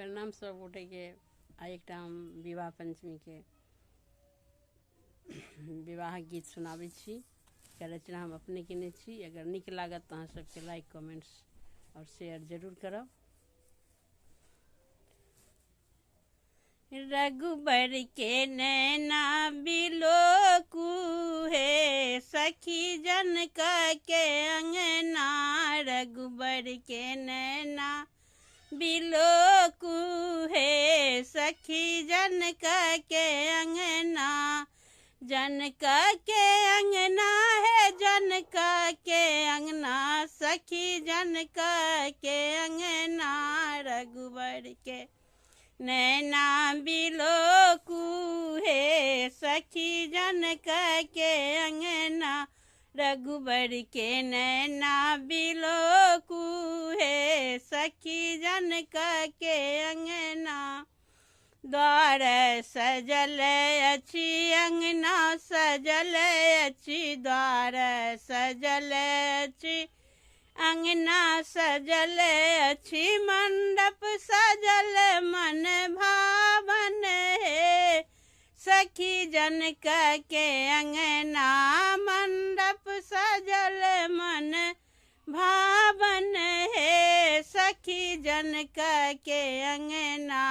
प्रणाम सब गोटे के। आइ एकटा हम विवाह पंचमी के विवाह गीत सुनाबै छी। एकर रचना हम अपने केने छी। अगर नीक लागत तो अहाँ सबके लाइक कमेंट्स और शेयर जरूर करब। रघुबर के नैना बिलोकू है सखी जनका के अंगना। रघुबर के नैना बिलोकू है सखी जनका के अंगना। जनका के अंगना है जनका के अंगना सखी जनका के अंगना। रघुबर के नैना बिलोकू है सखी जनका के अंगना। रघुबर के नैना बिलोकू है सखी जनका के अंगना। द्वार सजल अछि अंगना सजल अछि। द्वार सजल अछि अंगना सजल अछि। मंडप सजल मन भावन है सखी जनका के अंगना। मंडप सजल मन भावन है सखी जनका के अंगना।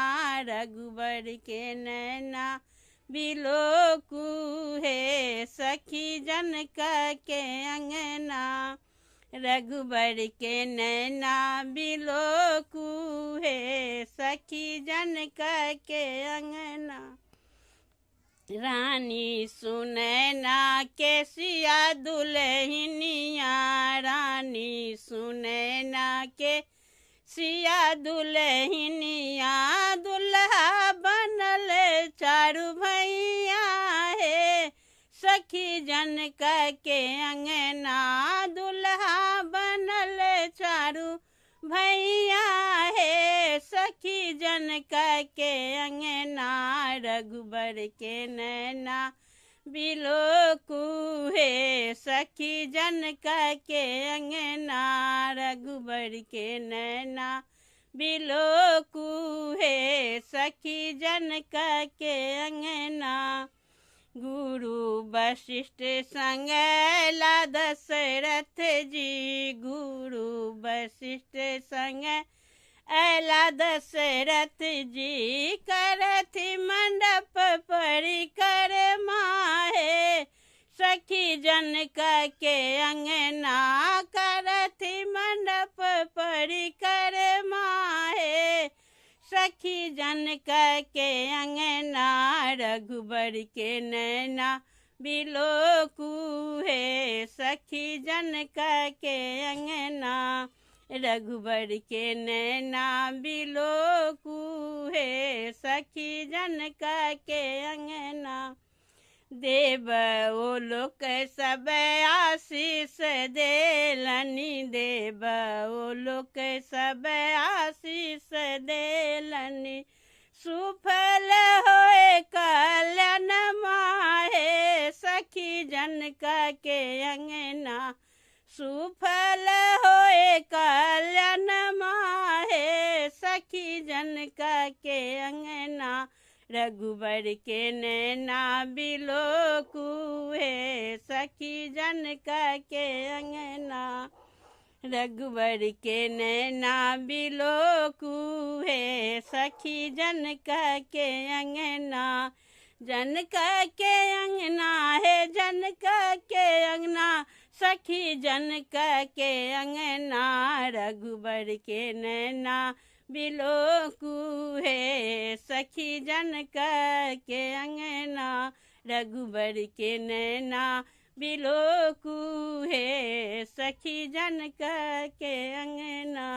रघुबर के नैना बिलोकू है सखी जनका के अंगना। रघुबर के नैना बिलोकू है सखी जनका के अंगना। रानी सुनैना के सिया दुल्हनिया। रानी सुनैना के सिया दुल्हनिया। दुल्हा बनल चारू भैया है सखी जनका के अंगना। दुल्हा बनल चारू भैया है सखी जनका के अंगना। रघुबर के नैना बिलोकू है सखी जनका के अंगना। रघुबर के नैना बिलोकू है सखी जनका के अंगना। गुरु वशिष्ठ संग अयला दशरथ जी। गुरु वशिष्ठ संग अयला दशरथ जी। करथि मंडप परिक्रमा है सखी जनका के अंगना। करथि मंडप परिक्रमा है सखी जनका के अंगना। रघुबर के नैना बिलोकू है सखी जनका के अंगना। रघुबर के नैना बिलोकू है सखी जनका के अंगना। देव ओ लोक सब आशीष देलनि। देव ओ लोक सब आशीष देलनि। सुफल होए कल्याण माहे सखी जनका के अंगना। सुफल होए कल्याण माहे सखी जनका के अंगना। रघुबर के नैना बिलोकू है सखी जनका के अंगना। रघुबर के नैना बिलोकू है सखी जनका के अंगना। जनका के अंगना है जनका के अंगना सखी जनका के अंगना। रघुबर के नैना बिलोकू है सखी जनका के अंगना। रघुबर के नैना बिलोकू है सखी जनका के अंगना।